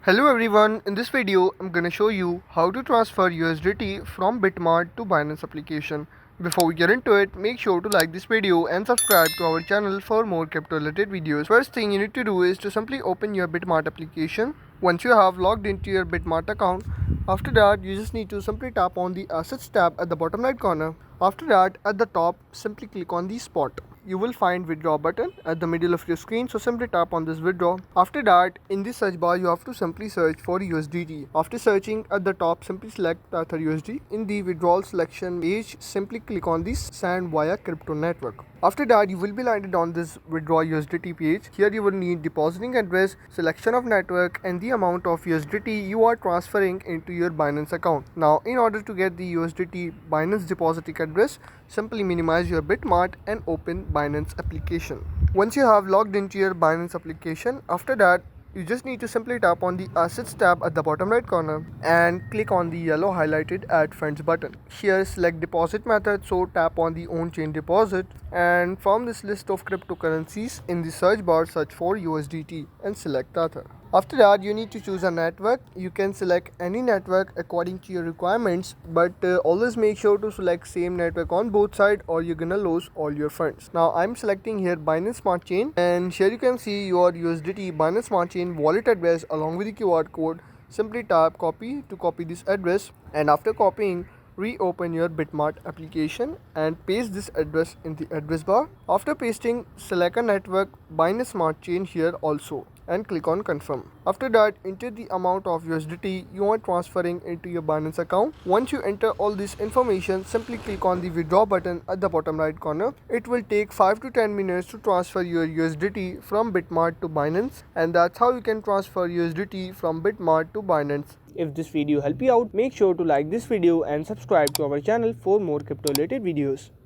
Hello everyone, in this video I'm gonna show you how to transfer USDT from Bitmart to Binance application. Before we get into it, make sure to like this video and subscribe to our channel for more crypto related videos. First thing you need to do is to simply open your Bitmart application. Once you have logged into your Bitmart account, after that you just need to simply tap on the assets tab at the bottom right corner. After that, at the top, simply click on the spot. You will find withdraw button at the middle of your screen, so simply tap on this withdraw. After that, in the search bar you have to simply search for USDT. After searching at the top, simply select Tether USD. In the withdrawal selection page, simply click on the send via crypto network. After that, you will be landed on this withdraw USDT page. Here you will need depositing address, selection of network and the amount of USDT you are transferring into your Binance account. Now, in order to get the USDT Binance depositing address, simply minimize your Bitmart and open Binance application. Once you have logged into your Binance application, after that you just need to simply tap on the assets tab at the bottom right corner and click on the yellow highlighted add funds button. Here select deposit method, so tap on the on chain deposit and from this list of cryptocurrencies in the search bar search for USDT and select Tether. After that, you need to choose a network. You can select any network according to your requirements, but always make sure to select same network on both sides or you're gonna lose all your funds. Now I'm selecting here Binance Smart Chain, and here you can see your USDT Binance Smart Chain wallet address along with the QR code. Simply tap copy to copy this address, and after copying, reopen your Bitmart application and paste this address in the address bar. After pasting, select a network Binance Smart Chain here also and click on confirm. After that, enter the amount of USDT you are transferring into your Binance account. Once you enter all this information, simply click on the withdraw button at the bottom right corner. It will take 5 to 10 minutes to transfer your USDT from Bitmart to Binance, and that's how you can transfer USDT from Bitmart to Binance. If this video helped you out, make sure to like this video and subscribe to our channel for more crypto related videos.